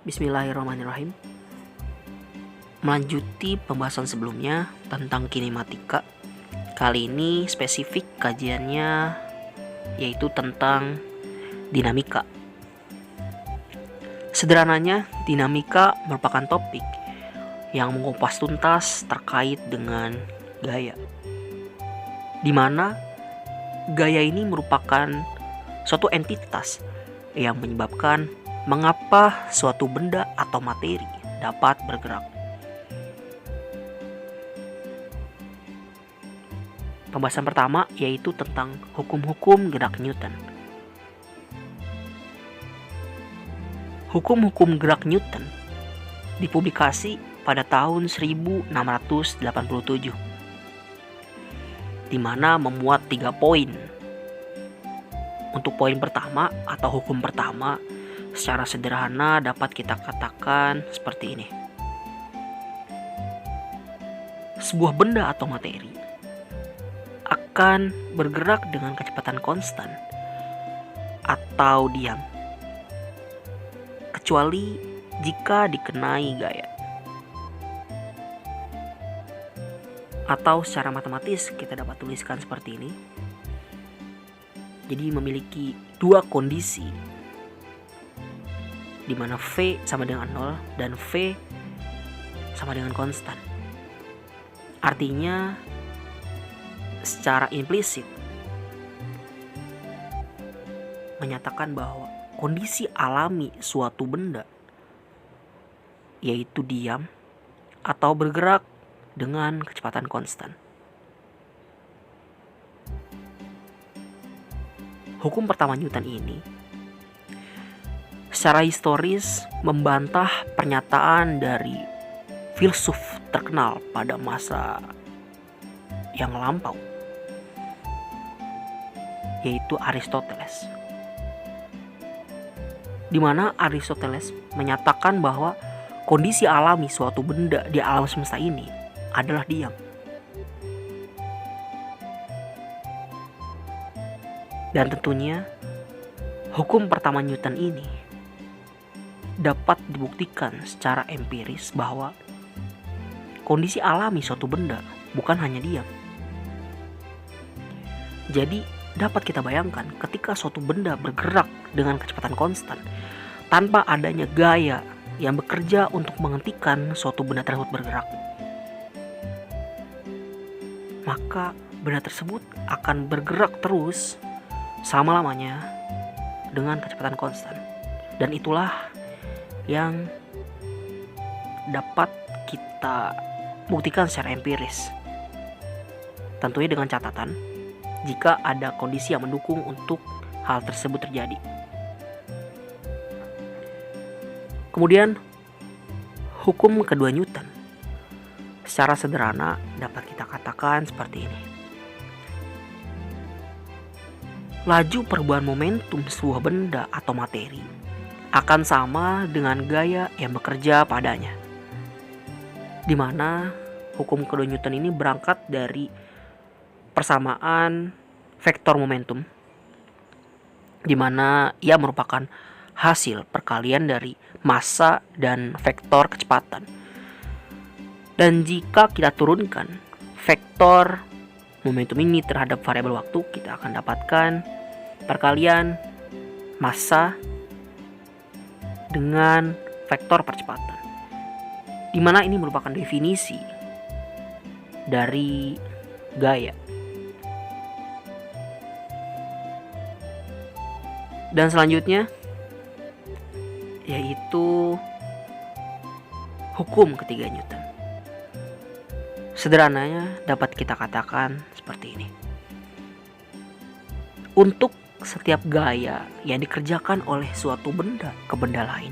Bismillahirrahmanirrahim. Melanjuti pembahasan sebelumnya tentang kinematika. Kali ini spesifik kajiannya yaitu tentang dinamika. Sederhananya, dinamika merupakan topik yang mengupas tuntas terkait dengan gaya, di mana gaya ini merupakan suatu entitas yang menyebabkan mengapa suatu benda atau materi dapat bergerak. Pembahasan pertama yaitu tentang hukum-hukum gerak Newton. Hukum-hukum gerak Newton dipublikasi pada tahun 1687, di mana memuat 3 poin. Untuk poin pertama atau hukum pertama, secara sederhana dapat kita katakan seperti ini. Sebuah benda atau materi akan bergerak dengan kecepatan konstan atau diam, kecuali jika dikenai gaya. Atau secara matematis kita dapat tuliskan seperti ini. Jadi memiliki 2 kondisi, di mana V sama dengan 0 dan V sama dengan konstan. Artinya secara implisit menyatakan bahwa kondisi alami suatu benda yaitu diam atau bergerak dengan kecepatan konstan. Hukum pertama Newton ini secara historis membantah pernyataan dari filsuf terkenal pada masa yang lampau, yaitu Aristoteles. Di mana Aristoteles menyatakan bahwa kondisi alami suatu benda di alam semesta ini adalah diam. Dan tentunya hukum pertama Newton ini dapat dibuktikan secara empiris bahwa kondisi alami suatu benda bukan hanya diam. Jadi dapat kita bayangkan ketika suatu benda bergerak dengan kecepatan konstan tanpa adanya gaya yang bekerja untuk menghentikan suatu benda tersebut bergerak, maka benda tersebut akan bergerak terus selama-lamanya dengan kecepatan konstan. Dan itulah yang dapat kita buktikan secara empiris. Tentunya dengan catatan jika ada kondisi yang mendukung untuk hal tersebut terjadi. Kemudian hukum kedua Newton secara sederhana dapat kita katakan seperti ini. Laju perubahan momentum sebuah benda atau materi akan sama dengan gaya yang bekerja padanya. Di mana hukum kedua Newton ini berangkat dari persamaan vektor momentum, di mana ia merupakan hasil perkalian dari massa dan vektor kecepatan. Dan jika kita turunkan vektor momentum ini terhadap variabel waktu, kita akan dapatkan perkalian massa dengan vektor percepatan, di mana ini merupakan definisi dari gaya. Dan selanjutnya yaitu hukum ketiga Newton. Sederhananya dapat kita katakan seperti ini. Untuk setiap gaya yang dikerjakan oleh suatu benda ke benda lain,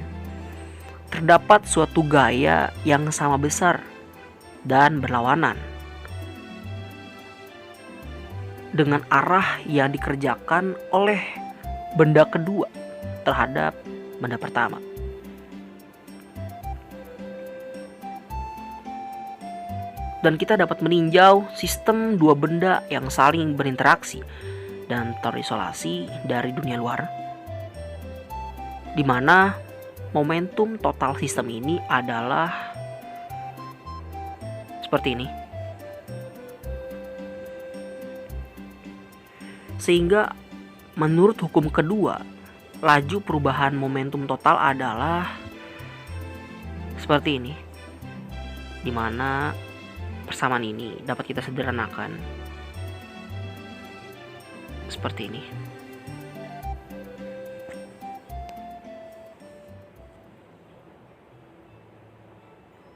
terdapat suatu gaya yang sama besar dan berlawanan dengan arah yang dikerjakan oleh benda kedua terhadap benda pertama. Dan kita dapat meninjau sistem dua benda yang saling berinteraksi dan terisolasi dari dunia luar, di mana momentum total sistem ini adalah seperti ini. Sehingga menurut hukum kedua, laju perubahan momentum total adalah seperti ini, dimana persamaan ini dapat kita sederhanakan seperti ini.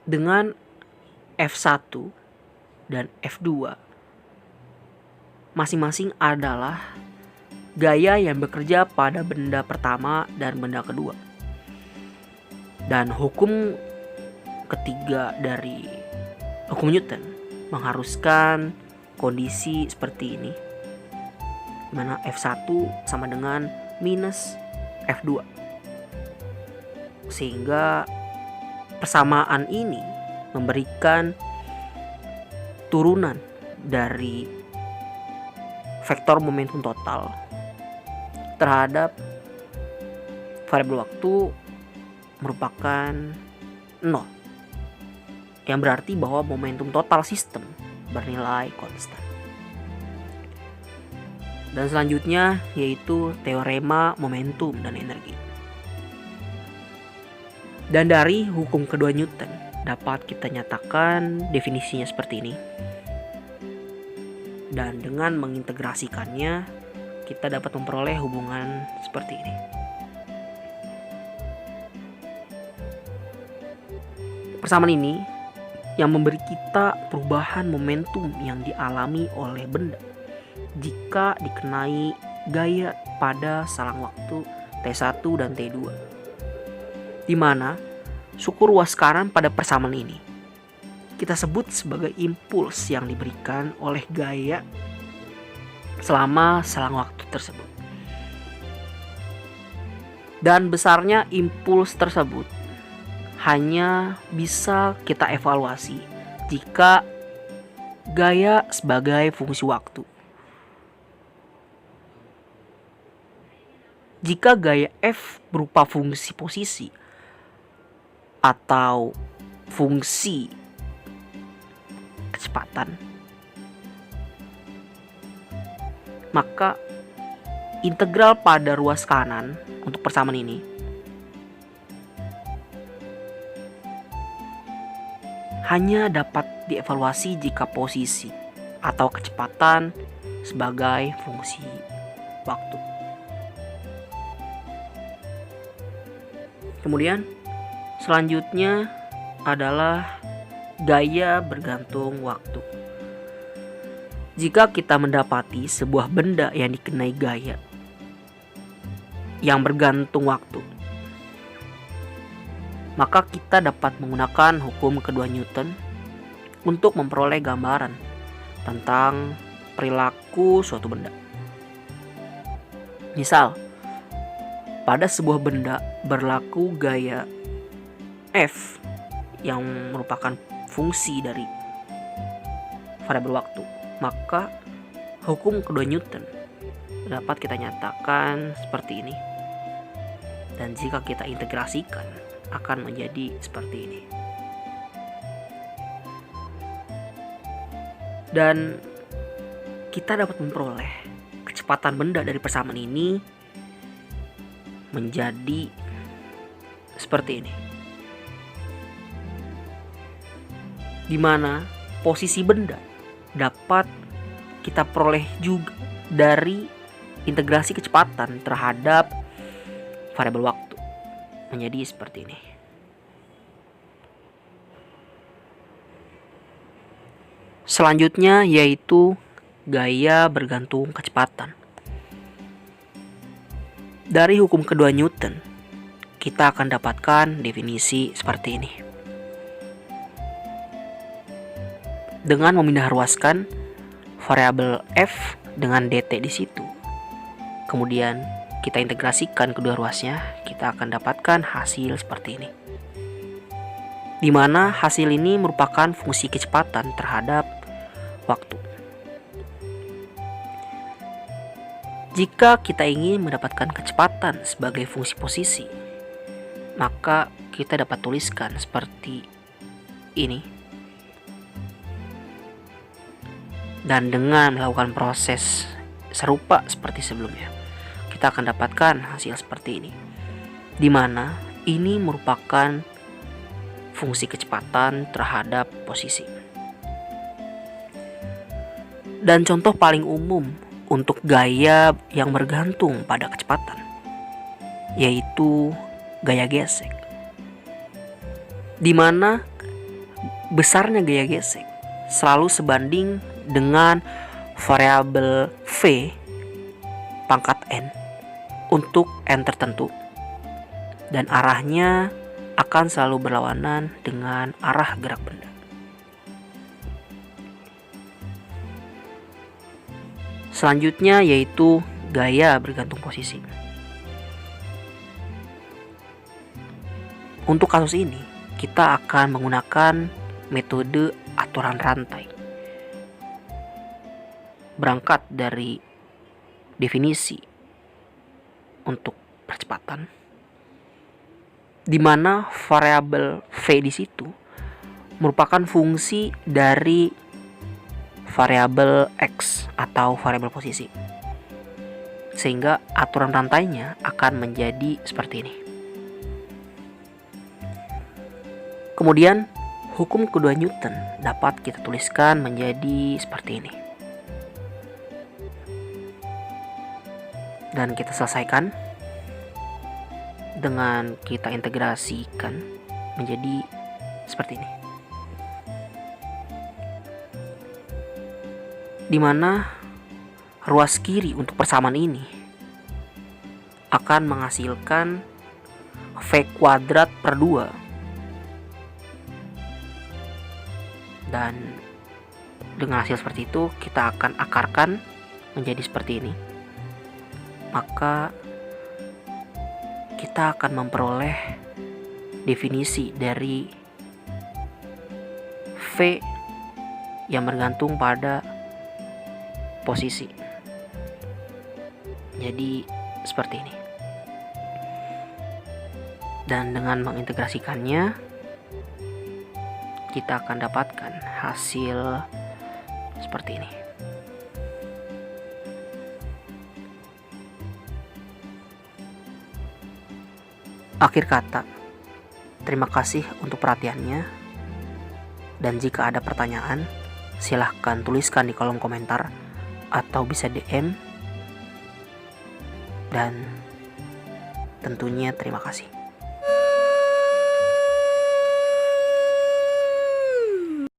Dengan F1 dan F2 masing-masing adalah gaya yang bekerja pada benda pertama dan benda kedua. Dan hukum ketiga dari hukum Newton mengharuskan kondisi seperti ini, di mana F1 sama dengan minus F2. Sehingga persamaan ini memberikan turunan dari vektor momentum total terhadap variabel waktu merupakan 0, yang berarti bahwa momentum total sistem bernilai konstan. Dan selanjutnya yaitu teorema momentum dan energi. Dan dari hukum kedua Newton dapat kita nyatakan definisinya seperti ini. Dan dengan mengintegrasikannya, kita dapat memperoleh hubungan seperti ini. Persamaan ini yang memberi kita perubahan momentum yang dialami oleh benda jika dikenai gaya pada salang waktu T1 dan T2. Di mana suku ruas kanan pada persamaan ini kita sebut sebagai impuls yang diberikan oleh gaya selama selang waktu tersebut. Dan besarnya impuls tersebut hanya bisa kita evaluasi jika gaya sebagai fungsi waktu. Jika gaya F berupa fungsi posisi atau fungsi kecepatan, maka integral pada ruas kanan untuk persamaan ini hanya dapat dievaluasi jika posisi atau kecepatan sebagai fungsi waktu. Kemudian selanjutnya adalah gaya bergantung waktu. Jika kita mendapati sebuah benda yang dikenai gaya yang bergantung waktu, maka kita dapat menggunakan hukum kedua Newton untuk memperoleh gambaran tentang perilaku suatu benda. Misal, pada sebuah benda berlaku gaya F yang merupakan fungsi dari variabel waktu, maka hukum kedua Newton dapat kita nyatakan seperti ini. Dan jika kita integrasikan akan menjadi seperti ini. Dan kita dapat memperoleh kecepatan benda dari persamaan ini menjadi seperti ini, di mana posisi benda dapat kita peroleh juga dari integrasi kecepatan terhadap variabel waktu menjadi seperti ini. Selanjutnya yaitu gaya bergantung kecepatan. Dari hukum kedua Newton, kita akan dapatkan definisi seperti ini. Dengan memindah ruaskan variabel F dengan dt di situ, kemudian kita integrasikan kedua ruasnya, kita akan dapatkan hasil seperti ini. Di mana hasil ini merupakan fungsi kecepatan terhadap waktu. Jika kita ingin mendapatkan kecepatan sebagai fungsi posisi, maka kita dapat tuliskan seperti ini. Dan dengan melakukan proses serupa seperti sebelumnya, kita akan dapatkan hasil seperti ini, di mana ini merupakan fungsi kecepatan terhadap posisi. Dan contoh paling umum untuk gaya yang bergantung pada kecepatan yaitu gaya gesek, di mana besarnya gaya gesek selalu sebanding dengan variabel V pangkat N untuk N tertentu, dan arahnya akan selalu berlawanan dengan arah gerak benda. Selanjutnya yaitu gaya bergantung posisi. Untuk kasus ini, kita akan menggunakan metode aturan rantai. Berangkat dari definisi untuk percepatan, di mana variabel V di situ merupakan fungsi dari variabel X atau variabel posisi, sehingga aturan rantainya akan menjadi seperti ini. Kemudian hukum kedua Newton dapat kita tuliskan menjadi seperti ini, dan kita selesaikan dengan kita integrasikan menjadi seperti ini, di mana ruas kiri untuk persamaan ini akan menghasilkan V kuadrat per 2, dan dengan hasil seperti itu kita akan akarkan menjadi seperti ini. Maka kita akan memperoleh definisi dari V yang bergantung pada posisi. Jadi seperti ini. Dan dengan mengintegrasikannya, kita akan dapatkan hasil seperti ini. Akhir kata, terima kasih untuk perhatiannya, dan jika ada pertanyaan, silahkan tuliskan di kolom komentar atau bisa DM, dan tentunya terima kasih.